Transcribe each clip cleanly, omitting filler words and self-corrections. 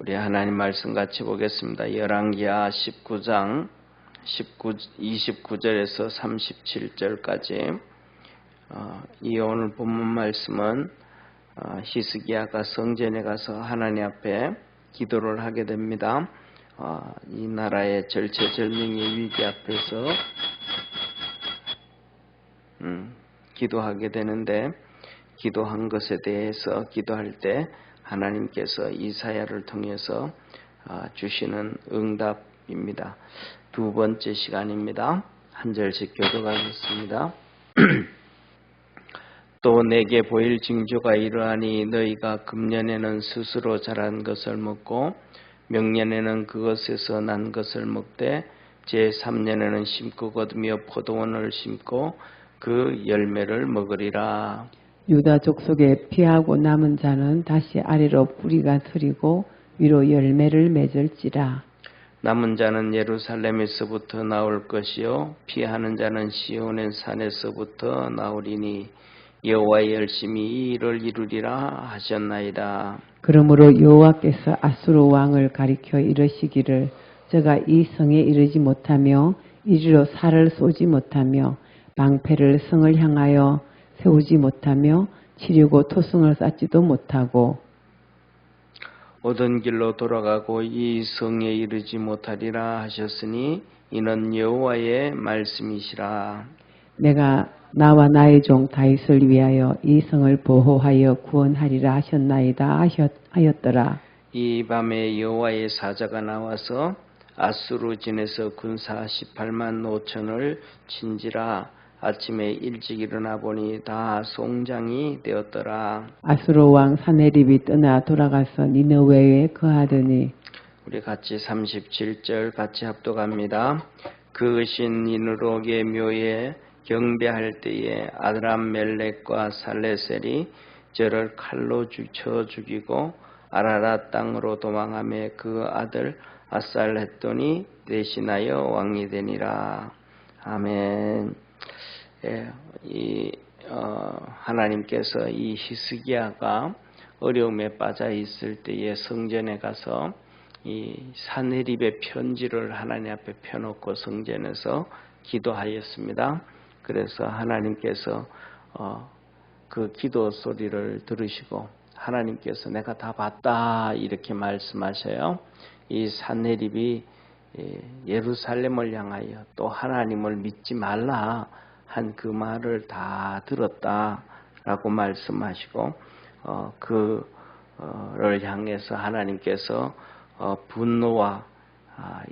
우리 하나님 말씀 같이 보겠습니다. 열왕기하 19장 29절에서 37절까지 이 오늘 본문 말씀은 히스기야가 성전에 가서 하나님 앞에 기도를 하게 됩니다. 이 나라의 절체절명의 위기 앞에서 기도하게 되는데, 기도한 것에 대해서 기도할 때 하나님께서 이사야를 통해서 주시는 응답입니다. 두 번째 시간입니다. 한 절씩 교독하겠습니다. 또 내게 보일 징조가 이러하니 너희가 금년에는 스스로 자란 것을 먹고 명년에는 그것에서 난 것을 먹되 제3년에는 심고 거두며 포도원을 심고 그 열매를 먹으리라. 유다족 속에 피하고 남은 자는 다시 아래로 뿌리가 서리고 위로 열매를 맺을지라. 남은 자는 예루살렘에서부터 나올 것이요 피하는 자는 시온의 산에서부터 나오리니 여호와의 열심히 이 일을 이루리라 하셨나이다. 그러므로 여호와께서 아수르 왕을 가리켜 이르시기를 저가 이 성에 이르지 못하며 이리로 살을 쏘지 못하며 방패를 성을 향하여 세우지 못하며 치려고 토성을 쌓지도 못하고 오던 길로 돌아가고 이 성에 이르지 못하리라 하셨으니 이는 여호와의 말씀이시라. 내가 나와 나의 종 다윗을 위하여 이 성을 보호하여 구원하리라 하셨나이다 하였더라. 이 밤에 여호와의 사자가 나와서 아수르 진에서 군사 18만 5천을 친지라. 아침에 일찍 일어나 보니 다 송장이 되었더라. 아수르 왕 사네립이 떠나 돌아가서 니느웨에 거하더니. 우리 같이 37절 같이 합독합니다. 그 신 니느록의 묘에 경배할 때에 아드람멜렉과 살레셀이 저를 칼로 쳐 죽이고 아라랏 땅으로 도망하며 그 아들 아살했더니 대신하여 왕이 되니라. 아멘. 하나님께서 이 히스기야가 어려움에 빠져 있을 때에 성전에 가서 이 사네립의 편지를 하나님 앞에 펴놓고 성전에서 기도하였습니다. 그래서 하나님께서 그 기도 소리를 들으시고 하나님께서 내가 다 봤다 이렇게 말씀하셔요. 이 사네립이 예루살렘을 향하여 또 하나님을 믿지 말라 한 그 말을 다 들었다라고 말씀하시고 그를 향해서 하나님께서 분노와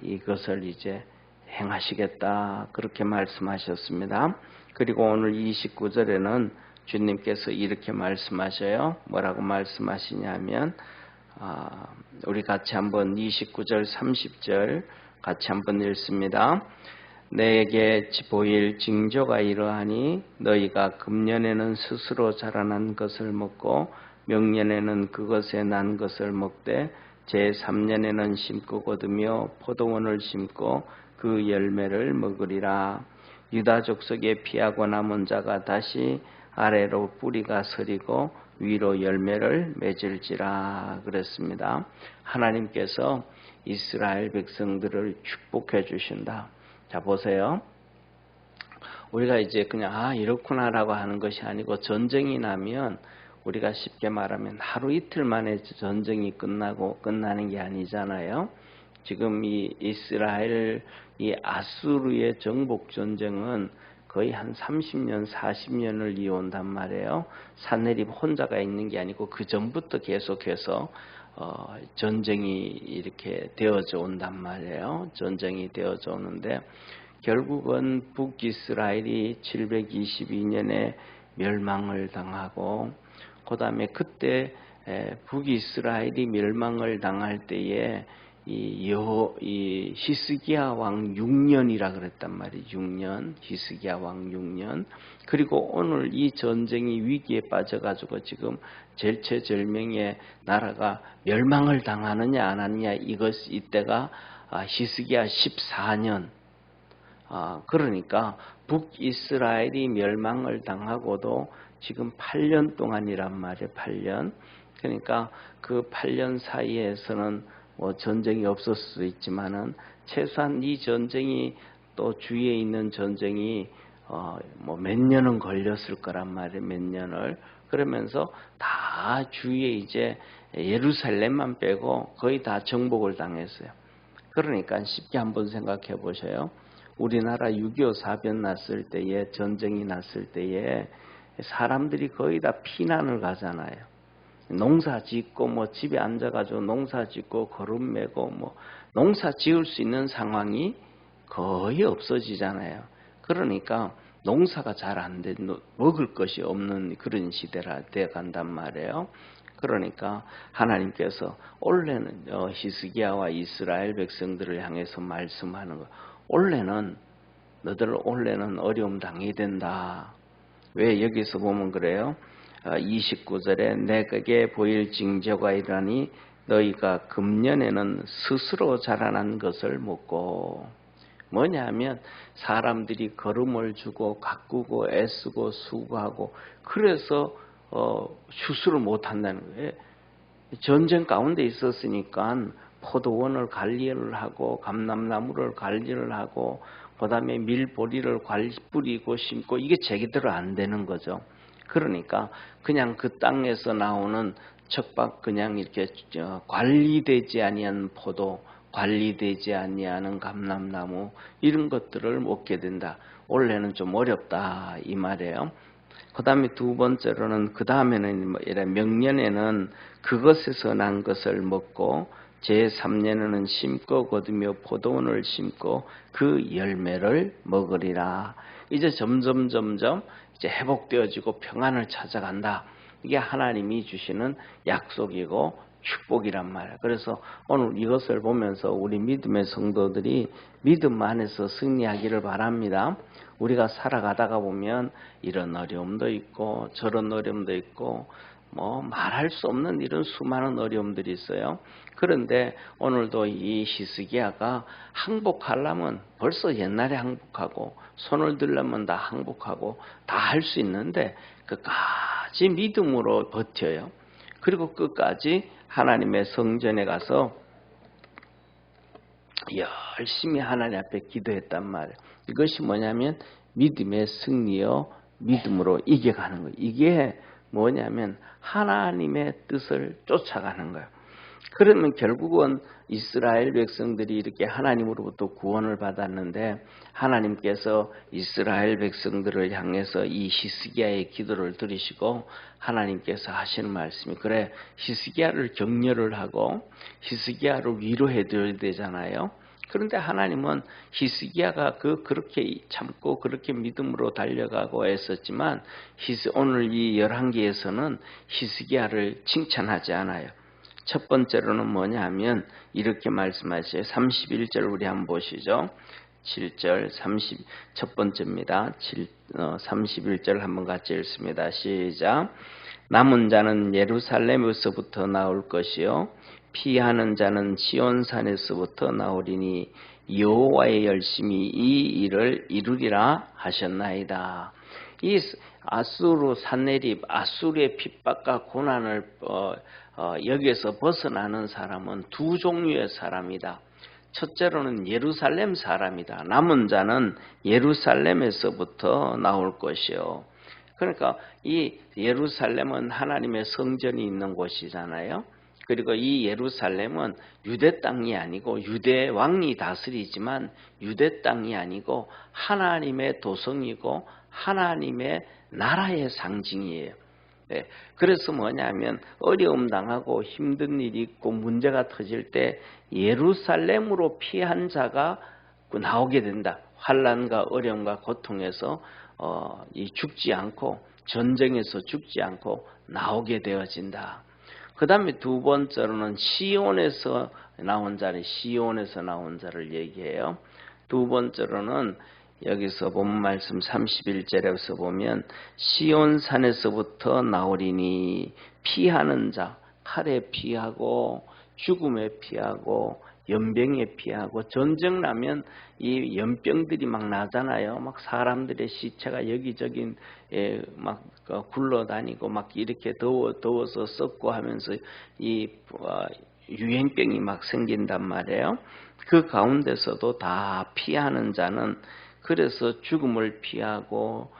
이것을 이제 행하시겠다 그렇게 말씀하셨습니다. 그리고 오늘 29절에는 주님께서 이렇게 말씀하셔요. 뭐라고 말씀하시냐면 우리 같이 한번 29절 30절 같이 한번 읽습니다. 내게 보일 징조가 이러하니 너희가 금년에는 스스로 자라난 것을 먹고 명년에는 그것에 난 것을 먹되 제3년에는 심고 거두며 포도원을 심고 그 열매를 먹으리라. 유다족 속에 피하고 남은 자가 다시 아래로 뿌리가 서리고 위로 열매를 맺을지라 그랬습니다. 하나님께서 이스라엘 백성들을 축복해 주신다. 자 보세요. 우리가 이제 그냥 이렇구나라고 하는 것이 아니고 전쟁이 나면 우리가 쉽게 말하면 하루 이틀 만에 전쟁이 끝나는 게 아니잖아요. 지금 이 이스라엘 이 아수르의 정복 전쟁은 거의 한 30년, 40년을 이어온단 말이에요. 사네립 혼자가 있는 게 아니고 그 전부터 계속해서 전쟁이 이렇게 되어져 온단 말이에요. 전쟁이 되어져 오는데 결국은 북이스라엘이 722년에 멸망을 당하고 그 다음에 그때 북이스라엘이 멸망을 당할 때에 이 히스기야 왕 6년이라 그랬단 말이에요. 6년, 히스기야 왕 6년. 그리고 오늘 이 전쟁이 위기에 빠져가지고 지금 절체절명의 나라가 멸망을 당하느냐 안 하느냐 이때가 히스기야 14년. 그러니까 북이스라엘이 멸망을 당하고도 지금 8년 동안이란 말이에요. 8년. 그러니까 그 8년 사이에서는 뭐 전쟁이 없었을 수 있지만은 최소한 이 전쟁이 또 주위에 있는 전쟁이 뭐 몇 년은 걸렸을 거란 말이에요. 몇 년을. 그러면서 다 주위에 이제 예루살렘만 빼고 거의 다 정복을 당했어요. 그러니까 쉽게 한번 생각해 보셔요. 우리나라 6.25 사변 났을 때에, 전쟁이 났을 때에 사람들이 거의 다 피난을 가잖아요. 농사 짓고 뭐 집에 앉아가지고 농사 짓고 거름 메고 뭐 농사 지을 수 있는 상황이 거의 없어지잖아요. 그러니까 농사가 잘 안 돼, 먹을 것이 없는 그런 시대라 돼 간단 말이에요. 그러니까 하나님께서 원래는 히스기야와 이스라엘 백성들을 향해서 말씀하는 거. 너들 원래는 어려움 당해야 된다. 왜 여기서 보면 그래요? 29절에 내게 보일 징조가 이러니 너희가 금년에는 스스로 자라난 것을 먹고, 뭐냐면 사람들이 걸음을 주고 가꾸고 애쓰고 수고하고 그래서 추수를 못한다는 거예요. 전쟁 가운데 있었으니까 포도원을 관리를 하고 감람나무를 관리를 하고 그다음에 밀보리를 뿌리고 심고 이게 제대로 안 되는 거죠. 그러니까 그냥 그 땅에서 나오는 척박 그냥 이렇게 관리되지 아니한 포도, 관리되지 아니하는 감람나무 이런 것들을 먹게 된다. 원래는 좀 어렵다 이 말이에요. 그 다음에 두 번째로는 그 다음에는 명년에는 그것에서 난 것을 먹고 제3년에는 심고 거두며 포도원을 심고 그 열매를 먹으리라. 이제 점점 이제 회복되어지고 평안을 찾아간다. 이게 하나님이 주시는 약속이고 축복이란 말이에요. 그래서 오늘 이것을 보면서 우리 믿음의 성도들이 믿음 안에서 승리하기를 바랍니다. 우리가 살아가다가 보면 이런 어려움도 있고 저런 어려움도 있고 뭐 말할 수 없는 이런 수많은 어려움들이 있어요. 그런데 오늘도 이 히스기야가 항복하려면 벌써 옛날에 항복하고 손을 들려면 다 항복하고 다 할 수 있는데 끝까지 믿음으로 버텨요. 그리고 끝까지 하나님의 성전에 가서 열심히 하나님 앞에 기도했단 말이에요. 이것이 뭐냐면 믿음의 승리요, 믿음으로 이겨가는 거예요. 이게 뭐냐면 하나님의 뜻을 쫓아가는 거예요. 그러면 결국은 이스라엘 백성들이 이렇게 하나님으로부터 구원을 받았는데 하나님께서 이스라엘 백성들을 향해서 이 히스기야의 기도를 들으시고 하나님께서 하시는 말씀이 그래 히스기야를 격려를 하고 히스기야를 위로해 드려야 되잖아요. 그런데 하나님은 히스기야가 그렇게 참고 그렇게 믿음으로 달려가고 애썼지만 오늘 이 열왕기에서는 히스기야를 칭찬하지 않아요. 첫 번째로는 뭐냐 하면 이렇게 말씀하셔요. 31절 우리 한번 보시죠. 7절 첫 번째입니다. 31절 한번 같이 읽습니다. 시작. 남은 자는 예루살렘에서부터 나올 것이요 피하는 자는 시온산에서부터 나오리니 여호와의 열심히 이 일을 이루리라 하셨나이다. 이 아수르 산내립 아수르의 핍박과 고난을 여기에서 벗어나는 사람은 두 종류의 사람이다. 첫째로는 예루살렘 사람이다. 남은 자는 예루살렘에서부터 나올 것이요. 그러니까 이 예루살렘은 하나님의 성전이 있는 곳이잖아요. 그리고 이 예루살렘은 유대 땅이 아니고 유대 왕이 다스리지만 유대 땅이 아니고 하나님의 도성이고 하나님의 나라의 상징이에요. 네. 그래서 뭐냐면 어려움 당하고 힘든 일이 있고 문제가 터질 때 예루살렘으로 피한 자가 나오게 된다. 환난과 어려움과 고통에서 죽지 않고 전쟁에서 죽지 않고 나오게 되어진다. 그 다음에 두 번째로는 시온에서 나온 자를 얘기해요. 두 번째로는 여기서 본 말씀 31절에서 보면 시온산에서부터 나오리니 피하는 자, 칼에 피하고 죽음에 피하고 연병에 피하고 전쟁 나면 이 연병들이 막 나잖아요. 막 사람들의 시체가 여기저기 막 굴러다니고 막 이렇게 더워서 썩고 하면서 이 유행병이 막 생긴단 말이에요. 그 가운데서도 다 피하는 자는, 그래서 죽음을 피하고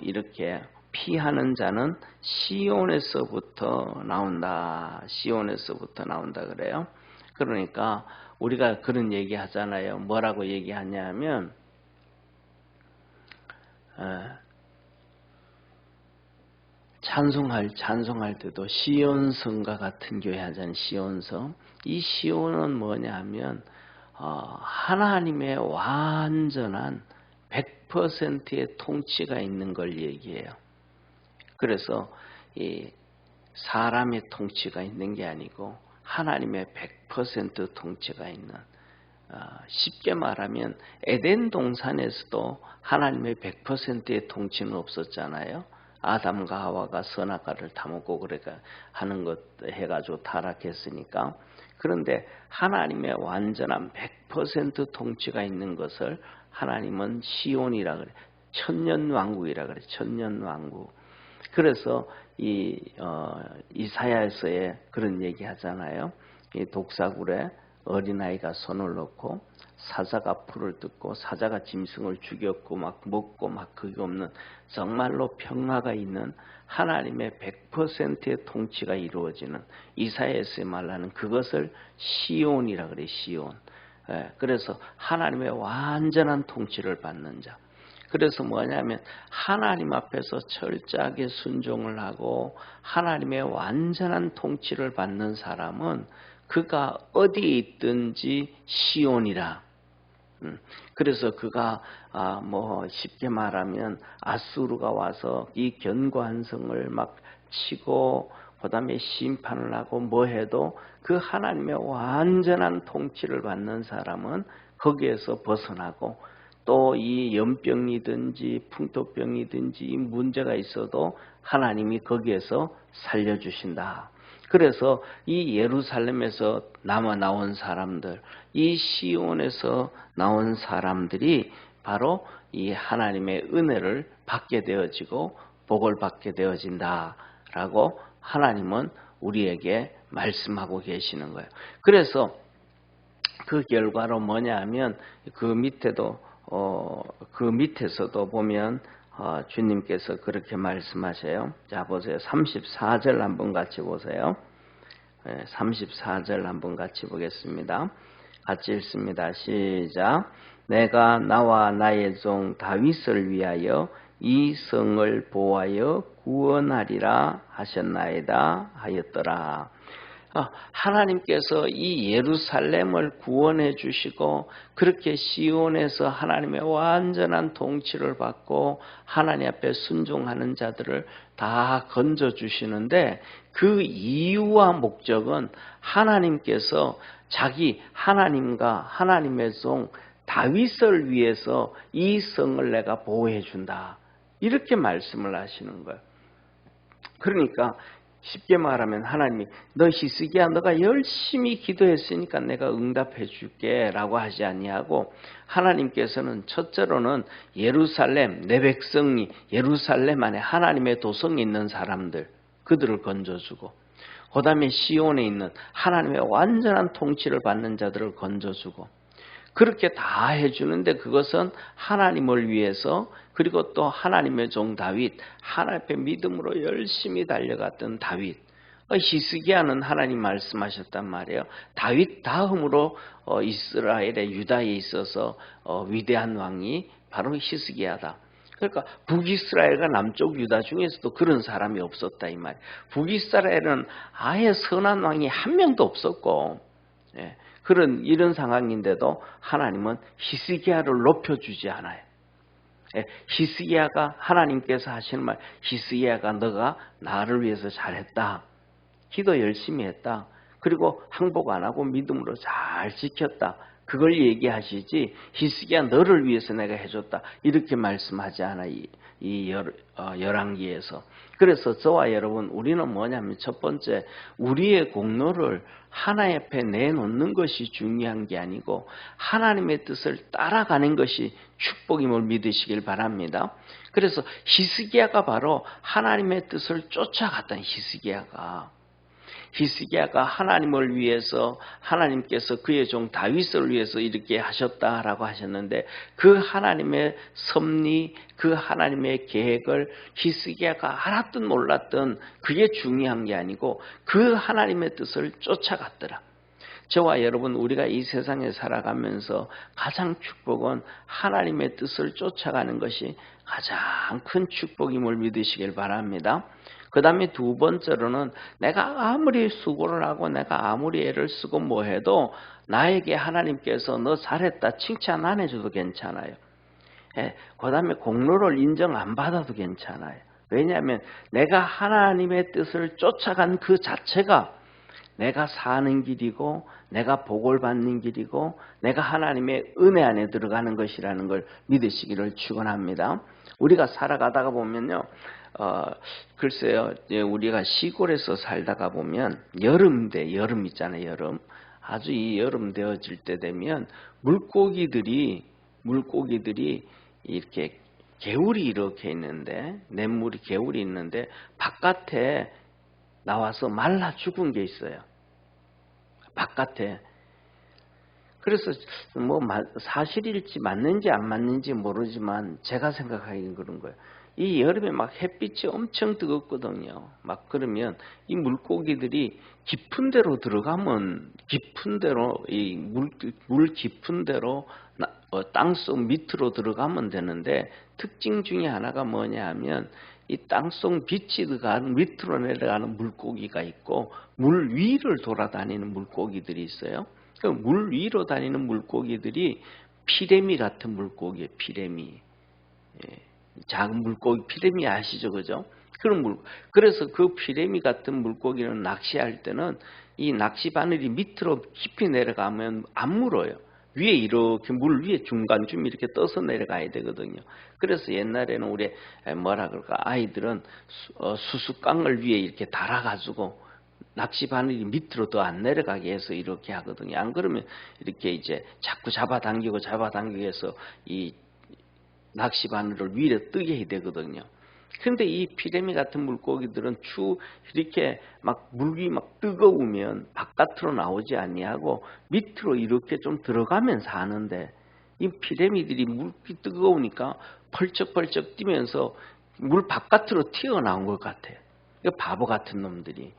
이렇게 피하는 자는 시온에서부터 나온다. 시온에서부터 나온다 그래요. 그러니까 우리가 그런 얘기 하잖아요. 뭐라고 얘기하냐면 찬송할 때도 시온성과 같은 교회 하잖아요. 시온성. 이 시온은 뭐냐면 하나님의 완전한 100%의 통치가 있는 걸 얘기해요. 그래서 이 사람의 통치가 있는 게 아니고 하나님의 100% 통치가 있는, 쉽게 말하면 에덴 동산에서도 하나님의 100%의 통치는 없었잖아요. 아담과 하와가 선악과를 타먹고 그러니까 하는 것 해가지고 타락했으니까. 그런데 하나님의 완전한 100% 통치가 있는 것을 하나님은 시온이라 그래. 천년왕국이라 그래. 천년왕국. 그래서 이 이사야서에 그런 얘기 하잖아요. 이 독사굴에 어린아이가 손을 넣고 사자가 풀을 뜯고 사자가 짐승을 죽였고 막 먹고 막 그게 없는 정말로 평화가 있는 하나님의 100%의 통치가 이루어지는, 이사야서에 말하는 그것을 시온이라 그래. 시온. 그래서 하나님의 완전한 통치를 받는 자. 그래서 뭐냐면 하나님 앞에서 철저하게 순종을 하고 하나님의 완전한 통치를 받는 사람은 그가 어디에 있든지 시온이라. 그래서 그가 뭐 쉽게 말하면 아수르가 와서 이 견고한 성을 막 치고 그다음에 심판을 하고 뭐 해도 그 하나님의 완전한 통치를 받는 사람은 거기에서 벗어나고, 또 이 연병이든지 풍토병이든지 문제가 있어도 하나님이 거기에서 살려주신다. 그래서 이 예루살렘에서 나온 사람들, 이 시온에서 나온 사람들이 바로 이 하나님의 은혜를 받게 되어지고 복을 받게 되어진다라고 하나님은 우리에게 말씀하고 계시는 거예요. 그래서 그 결과로 뭐냐 하면 그 밑에서도 보면 주님께서 그렇게 말씀하세요. 자, 보세요. 34절 한번 같이 보세요. 34절 한번 같이 보겠습니다. 같이 읽습니다. 시작. 내가 나와 나의 종 다윗을 위하여 이 성을 보호하여 구원하리라 하셨나이다 하였더라. 하나님께서 이 예루살렘을 구원해 주시고 그렇게 시온에서 하나님의 완전한 통치를 받고 하나님 앞에 순종하는 자들을 다 건져 주시는데, 그 이유와 목적은 하나님께서 자기 하나님과 하나님의 종 다윗을 위해서 이 성을 내가 보호해 준다, 이렇게 말씀을 하시는 거예요. 그러니까 쉽게 말하면 하나님이 너 히스기야 너가 열심히 기도했으니까 내가 응답해 줄게 라고 하지 아니하고, 하나님께서는 첫째로는 예루살렘, 내 백성이 예루살렘 안에 하나님의 도성에 있는 사람들, 그들을 건져주고, 그 다음에 시온에 있는 하나님의 완전한 통치를 받는 자들을 건져주고, 그렇게 다 해주는데 그것은 하나님을 위해서, 그리고 또 하나님의 종 다윗, 하나님 앞에 믿음으로 열심히 달려갔던 다윗. 히스기야는 하나님 말씀하셨단 말이에요. 다윗 다음으로 이스라엘의 유다에 있어서 위대한 왕이 바로 히스기야다. 그러니까 북이스라엘과 남쪽 유다 중에서도 그런 사람이 없었다 이 말이에요. 북이스라엘은 아예 선한 왕이 한 명도 없었고, 이런 상황인데도 하나님은 히스기야를 높여주지 않아요. 히스기야가 하나님께서 하시는 말, 히스기야가 너가 나를 위해서 잘했다, 기도 열심히 했다, 그리고 항복 안 하고 믿음으로 잘 지켰다, 그걸 얘기하시지 히스기야 너를 위해서 내가 해줬다 이렇게 말씀하지 않아, 이 열왕기에서. 그래서 저와 여러분, 우리는 뭐냐면 첫 번째, 우리의 공로를 하나님 앞에 내놓는 것이 중요한 게 아니고 하나님의 뜻을 따라가는 것이 축복임을 믿으시길 바랍니다. 그래서 히스기야가 바로 하나님의 뜻을 쫓아갔던 히스기야가, 히스기야가 하나님을 위해서 하나님께서 그의 종 다윗을 위해서 이렇게 하셨다라고 하셨는데 그 하나님의 섭리, 그 하나님의 계획을 히스기야가 알았든 몰랐든 그게 중요한 게 아니고 그 하나님의 뜻을 쫓아갔더라. 저와 여러분, 우리가 이 세상에 살아가면서 가장 축복은 하나님의 뜻을 쫓아가는 것이 가장 큰 축복임을 믿으시길 바랍니다. 그 다음에 두 번째로는 내가 아무리 수고를 하고 내가 아무리 애를 쓰고 뭐 해도 나에게 하나님께서 너 잘했다 칭찬 안 해줘도 괜찮아요. 그 다음에 공로를 인정 안 받아도 괜찮아요. 왜냐하면 내가 하나님의 뜻을 쫓아간 그 자체가 내가 사는 길이고 내가 복을 받는 길이고 내가 하나님의 은혜 안에 들어가는 것이라는 걸 믿으시기를 축원합니다. 우리가 살아가다가 보면요, 글쎄요, 우리가 시골에서 살다가 보면 여름 있잖아요. 여름 아주 이 여름 되어질 때 되면 물고기들이 이렇게 개울이 이렇게 있는데 냇물이 개울이 있는데 바깥에 나와서 말라 죽은 게 있어요. 바깥에. 그래서 뭐 사실일지 맞는지 안 맞는지 모르지만 제가 생각하기엔 그런 거예요. 이 여름에 막 햇빛이 엄청 뜨겁거든요. 막 그러면 이 물고기들이 깊은 데로 들어가면 깊은 데로 이 물 깊은 데로 땅속 밑으로 들어가면 되는데 특징 중에 하나가 뭐냐 하면 이 땅속 빛이 들어가는 밑으로 내려가는 물고기가 있고 물 위를 돌아다니는 물고기들이 있어요. 그 물 위로 다니는 물고기들이 피레미 같은 물고기예요. 피레미. 작은 물고기 피레미 아시죠, 그죠? 그래서 그 피레미 같은 물고기는 낚시할 때는 이 낚시 바늘이 밑으로 깊이 내려가면 안 물어요. 위에 이렇게 물 위에 중간쯤 이렇게 떠서 내려가야 되거든요. 그래서 옛날에는 우리 뭐라 그럴까 아이들은 수수깡을 위에 이렇게 달아가지고 낚시 바늘이 밑으로 더 안 내려가게 해서 이렇게 하거든요. 안 그러면 이렇게 이제 자꾸 잡아당기고 해서 이 낚시 바늘을 위로 뜨게 해야 되거든요. 근데 이 피레미 같은 물고기들은 이렇게 막 물이 막 뜨거우면 바깥으로 나오지 아니하고 밑으로 이렇게 좀 들어가면 사는데 이 피레미들이 물이 뜨거우니까 펄쩍펄쩍 뛰면서 물 바깥으로 튀어나온 것 같아요. 바보 같은 놈들이.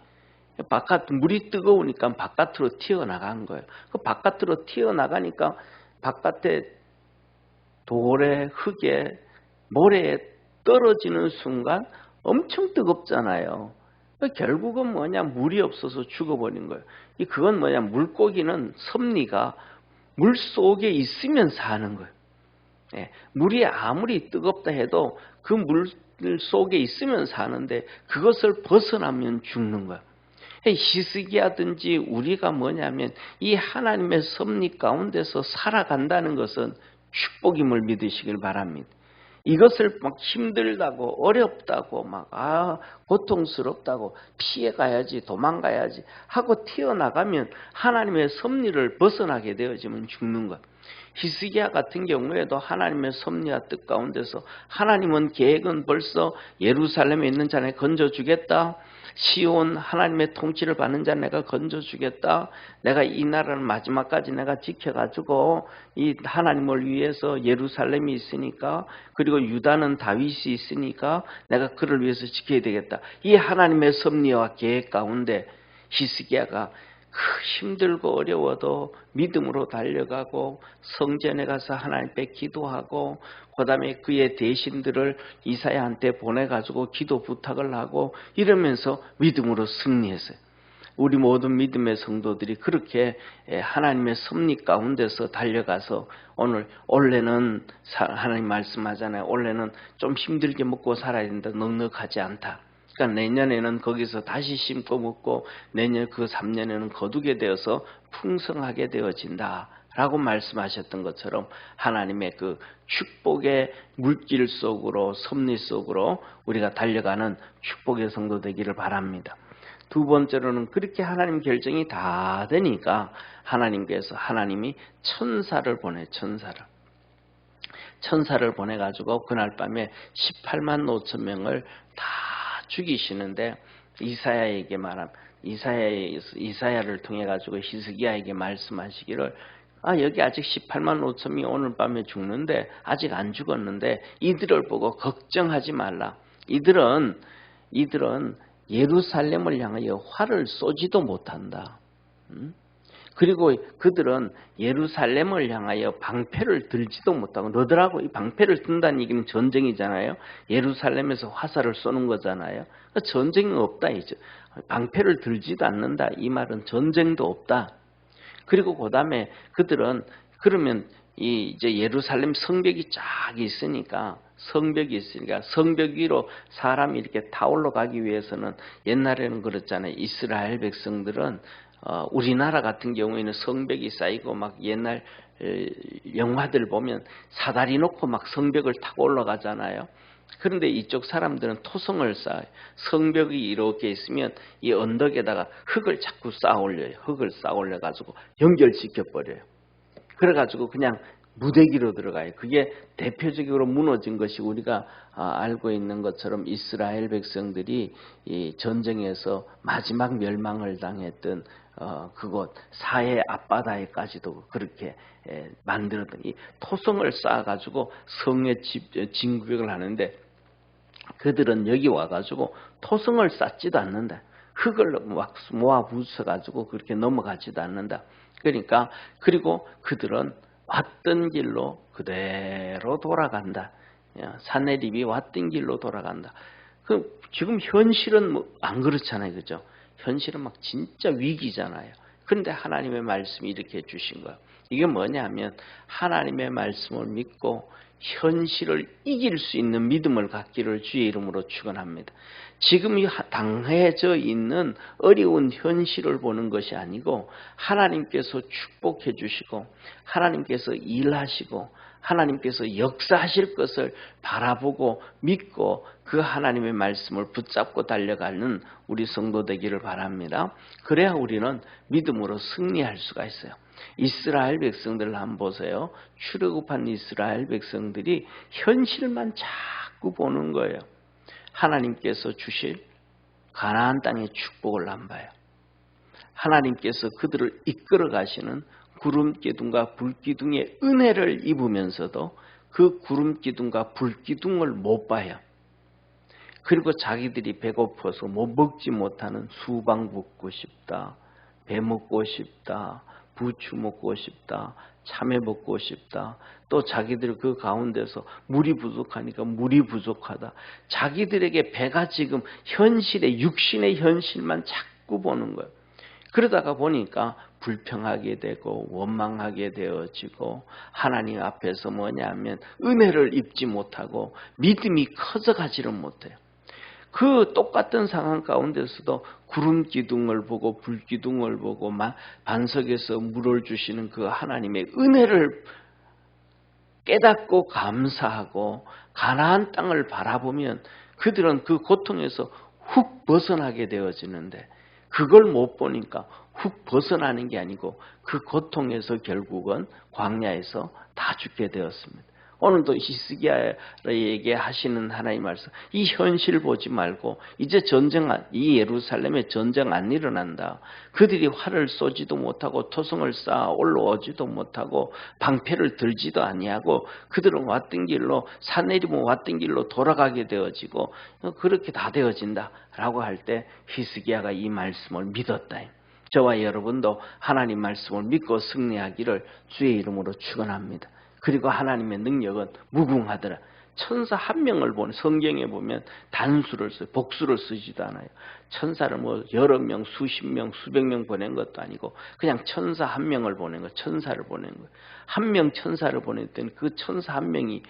물이 뜨거우니까 바깥으로 튀어나간 거예요. 그 바깥으로 튀어나가니까 바깥에 돌에, 흙에, 모래에 떨어지는 순간 엄청 뜨겁잖아요. 결국은 뭐냐, 물이 없어서 죽어버린 거예요. 그건 뭐냐, 물고기는 섭리가 물 속에 있으면 사는 거예요. 물이 아무리 뜨겁다 해도 그 물 속에 있으면 사는데 그것을 벗어나면 죽는 거예요. 히스기야든지 우리가 뭐냐면 이 하나님의 섭리 가운데서 살아간다는 것은 축복임을 믿으시길 바랍니다. 이것을 막 힘들다고 어렵다고 고통스럽다고 피해가야지 도망가야지 하고 튀어나가면 하나님의 섭리를 벗어나게 되어지면 죽는 것. 히스기야 같은 경우에도 하나님의 섭리와 뜻 가운데서 하나님은 계획은 벌써 예루살렘에 있는 자네 건져주겠다. 시온 하나님의 통치를 받는 자 내가 건져주겠다. 내가 이 나라를 마지막까지 내가 지켜가지고 이 하나님을 위해서 예루살렘이 있으니까 그리고 유다는 다윗이 있으니까 내가 그를 위해서 지켜야 되겠다. 이 하나님의 섭리와 계획 가운데 히스기야가 힘들고 어려워도 믿음으로 달려가고 성전에 가서 하나님 앞에 기도하고 그 다음에 그의 대신들을 이사야한테 보내가지고 기도 부탁을 하고 이러면서 믿음으로 승리했어요. 우리 모든 믿음의 성도들이 그렇게 하나님의 섭리 가운데서 달려가서 원래는 하나님 말씀하잖아요. 원래는 좀 힘들게 먹고 살아야 된다. 넉넉하지 않다. 그러니까 내년에는 거기서 다시 심고 먹고 내년 그 3년에는 거두게 되어서 풍성하게 되어진다 라고 말씀하셨던 것처럼 하나님의 그 축복의 물길 속으로 섭리 속으로 우리가 달려가는 축복의 성도 되기를 바랍니다. 두 번째로는 그렇게 하나님 결정이 다 되니까 하나님이 천사를 보내가지고 그날 밤에 18만 5천 명을 다 죽이시는데 이사야에게 말함 이사야를 통해 가지고 히스기야에게 말씀하시기를 여기 아직 18만 5천 명이 오늘 밤에 죽는데 아직 안 죽었는데 이들을 보고 걱정하지 말라. 이들은 예루살렘을 향하여 활을 쏘지도 못한다. 그리고 그들은 예루살렘을 향하여 방패를 들지도 못하고, 너들하고 이 방패를 든다는 얘기는 전쟁이잖아요. 예루살렘에서 화살을 쏘는 거잖아요. 전쟁이 없다 이제. 방패를 들지도 않는다. 이 말은 전쟁도 없다. 그리고 그 다음에 그들은 그러면 이제 예루살렘 성벽이 쫙 있으니까 성벽 위로 사람이 이렇게 타 올라가기 위해서는 옛날에는 그렇잖아요. 이스라엘 백성들은 우리나라 같은 경우에는 성벽이 쌓이고 막 옛날 영화들 보면 사다리 놓고 막 성벽을 타고 올라가잖아요. 그런데 이쪽 사람들은 토성을 쌓아요. 성벽이 이렇게 있으면 이 언덕에다가 흙을 자꾸 쌓아 올려요. 흙을 쌓아 올려가지고 연결시켜 버려요. 그래가지고 그냥 무대기로 들어가요. 그게 대표적으로 무너진 것이 우리가 알고 있는 것처럼 이스라엘 백성들이 이 전쟁에서 마지막 멸망을 당했던 그곳 사해 앞바다에까지도 그렇게 만들었던 이 토성을 쌓아가지고 성에 진구벽을 하는데, 그들은 여기 와가지고 토성을 쌓지도 않는다. 흙을 막 모아 부숴가지고 그렇게 넘어가지도 않는다. 그러니까 그리고 그들은 왔던 길로 그대로 돌아간다. 산헤립이 왔던 길로 돌아간다. 지금 현실은 안 그렇잖아요, 그죠? 현실은 막 진짜 위기잖아요. 그런데 하나님의 말씀이 이렇게 해주신 거예요. 이게 뭐냐면 하나님의 말씀을 믿고 현실을 이길 수 있는 믿음을 갖기를 주의 이름으로 축원합니다. 지금 당해져 있는 어려운 현실을 보는 것이 아니고 하나님께서 축복해 주시고 하나님께서 일하시고 하나님께서 역사하실 것을 바라보고 믿고 그 하나님의 말씀을 붙잡고 달려가는 우리 성도 되기를 바랍니다. 그래야 우리는 믿음으로 승리할 수가 있어요. 이스라엘 백성들을 한번 보세요. 출애굽한 이스라엘 백성들이 현실만 자꾸 보는 거예요. 하나님께서 주실 가나안 땅의 축복을 안 봐요. 하나님께서 그들을 이끌어 가시는 구름기둥과 불기둥의 은혜를 입으면서도 그 구름기둥과 불기둥을 못 봐요. 그리고 자기들이 배고파서 못 먹지 못하는 수박 먹고 싶다, 배 먹고 싶다, 부추 먹고 싶다, 참외 먹고 싶다. 또 자기들 그 가운데서 물이 부족하니까 물이 부족하다. 자기들에게 배가 지금 현실의 육신의 현실만 자꾸 보는 거예요. 그러다가 보니까 불평하게 되고 원망하게 되어지고 하나님 앞에서 뭐냐면 은혜를 입지 못하고 믿음이 커져가지를 못해요. 그 똑같은 상황 가운데서도 구름 기둥을 보고 불 기둥을 보고 반석에서 물을 주시는 그 하나님의 은혜를 깨닫고 감사하고 가나안 땅을 바라보면 그들은 그 고통에서 훅 벗어나게 되어지는데, 그걸 못 보니까 훅 벗어나는 게 아니고 그 고통에서 결국은 광야에서 다 죽게 되었습니다. 오늘도 히스기야에게 하시는 하나님 말씀, 이 현실 보지 말고 이제 이 예루살렘에 전쟁 안 일어난다. 그들이 활을 쏘지도 못하고 토성을 쌓아 올라오지도 못하고 방패를 들지도 아니하고 그들은 왔던 길로 산헤립은 왔던 길로 돌아가게 되어지고 그렇게 다 되어진다 라고 할 때 히스기야가 이 말씀을 믿었다. 저와 여러분도 하나님 말씀을 믿고 승리하기를 주의 이름으로 축원합니다. 그리고 하나님의 능력은 무궁하더라. 천사 한 명을 보는, 성경에 보면 단수를 써요. 복수를 쓰지도 않아요. 천사를 여러 명, 수십 명, 수백 명 보낸 것도 아니고 그냥 천사 한 명을 보낸 거예요. 천사를 보낸 거예요. 한 명 천사를 보냈더니 그 천사 한 명이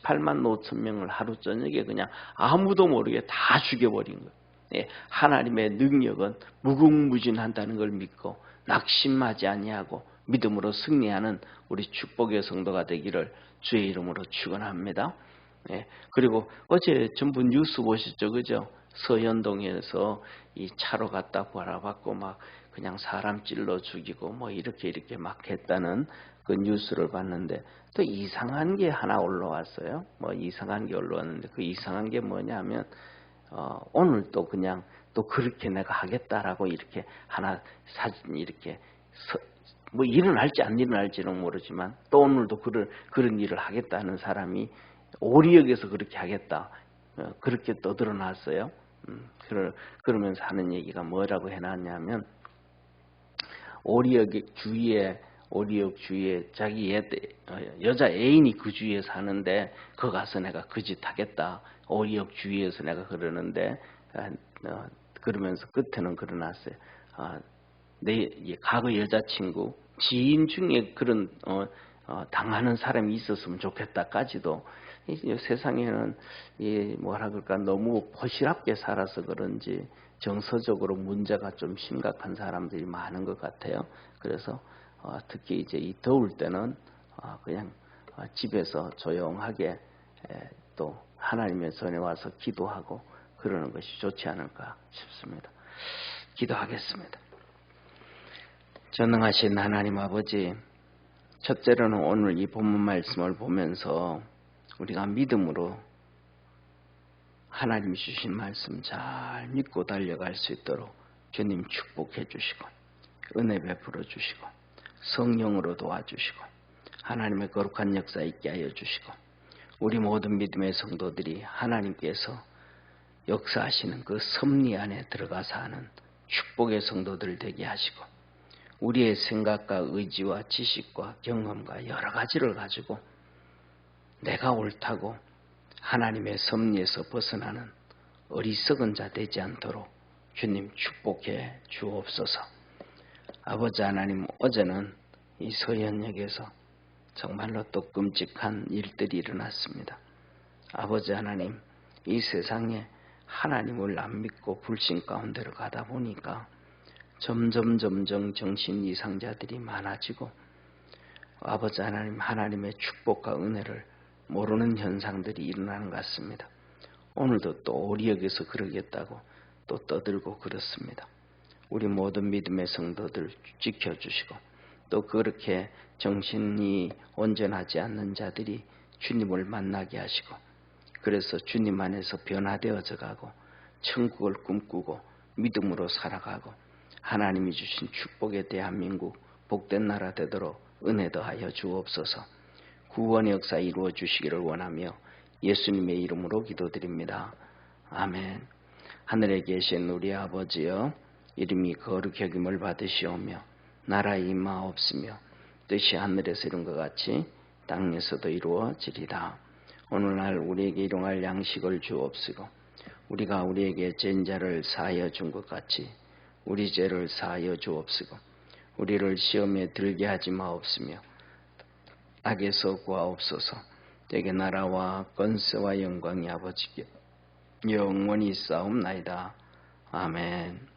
18만 5천 명을 하루 저녁에 그냥 아무도 모르게 다 죽여버린 거예요. 네, 하나님의 능력은 무궁무진한다는 걸 믿고 낙심하지 아니하고 믿음으로 승리하는 우리 축복의 성도가 되기를 주의 이름으로 축원합니다. 네, 그리고 어제 전부 뉴스 보셨죠, 그죠? 서현동에서 이 차로 갔다 바라봤고 막 그냥 사람 찔러 죽이고 이렇게 막 했다는 그 뉴스를 봤는데, 또 이상한 게 하나 올라왔어요. 이상한 게 올라왔는데 그 이상한 게 뭐냐면 오늘 또 그냥 또 그렇게 내가 하겠다라고 이렇게 하나 사진 이렇게 뭐 일어날지 안 일어날지는 모르지만 또 오늘도 그런 일을 하겠다는 사람이 오리역에서 그렇게 하겠다 그렇게 떠들어놨어요. 그러면서 하는 얘기가 뭐라고 해놨냐면 오리역 주위에 자기 여자 애인이 그 주위에 사는데 거 가서 내가 그 짓 하겠다. 오리역 주위에서 내가 그러는데 그러면서 끝에는 그러놨어요. 내 과거 여자친구 지인 중에 그런 당하는 사람이 있었으면 좋겠다까지도 세상에는 뭐라 그럴까 너무 포실하게 살아서 그런지 정서적으로 문제가 좀 심각한 사람들이 많은 것 같아요. 그래서 특히 이제 이 더울 때는 그냥 집에서 조용하게 또 하나님의 전에 와서 기도하고 그러는 것이 좋지 않을까 싶습니다. 기도하겠습니다. 전능하신 하나님 아버지, 첫째로는 오늘 이 본문 말씀을 보면서 우리가 믿음으로 하나님이 주신 말씀 잘 믿고 달려갈 수 있도록 주님 축복해 주시고 은혜 베풀어 주시고 성령으로 도와주시고 하나님의 거룩한 역사 있게 하여 주시고 우리 모든 믿음의 성도들이 하나님께서 역사하시는 그 섭리 안에 들어가서 하는 축복의 성도들 되게 하시고 우리의 생각과 의지와 지식과 경험과 여러 가지를 가지고 내가 옳다고 하나님의 섭리에서 벗어나는 어리석은 자 되지 않도록 주님 축복해 주옵소서. 아버지 하나님, 어제는 이 서현역에서 정말로 또 끔찍한 일들이 일어났습니다. 아버지 하나님, 이 세상에 하나님을 안 믿고 불신 가운데로 가다 보니까 점점 정신 이상자들이 많아지고 아버지 하나님, 하나님의 축복과 은혜를 모르는 현상들이 일어나는 것 같습니다. 오늘도 또 오리역에서 그러겠다고 또 떠들고 그렇습니다. 우리 모든 믿음의 성도들 지켜주시고 또 그렇게 정신이 온전하지 않는 자들이 주님을 만나게 하시고 그래서 주님 안에서 변화되어져 가고 천국을 꿈꾸고 믿음으로 살아가고 하나님이 주신 축복의 대한민국 복된 나라 되도록 은혜 더하여 주옵소서. 구원의 역사 이루어 주시기를 원하며 예수님의 이름으로 기도드립니다. 아멘. 하늘에 계신 우리 아버지여, 이름이 거룩히 여김을 받으시오며 나라의 임하옵시며 뜻이 하늘에서 이룬 것 같이 땅에서도 이루어지리다. 오늘날 우리에게 일용할 양식을 주옵시고 우리가 우리에게 죄인 자를 사하여 준 것 같이 우리 죄를 사하여 주옵시고 우리를 시험에 들게 하지 마옵시며 악에서 구하옵소서. 되게 나라와 권세와 영광이 아버지께 영원히 있사옵나이다. 아멘.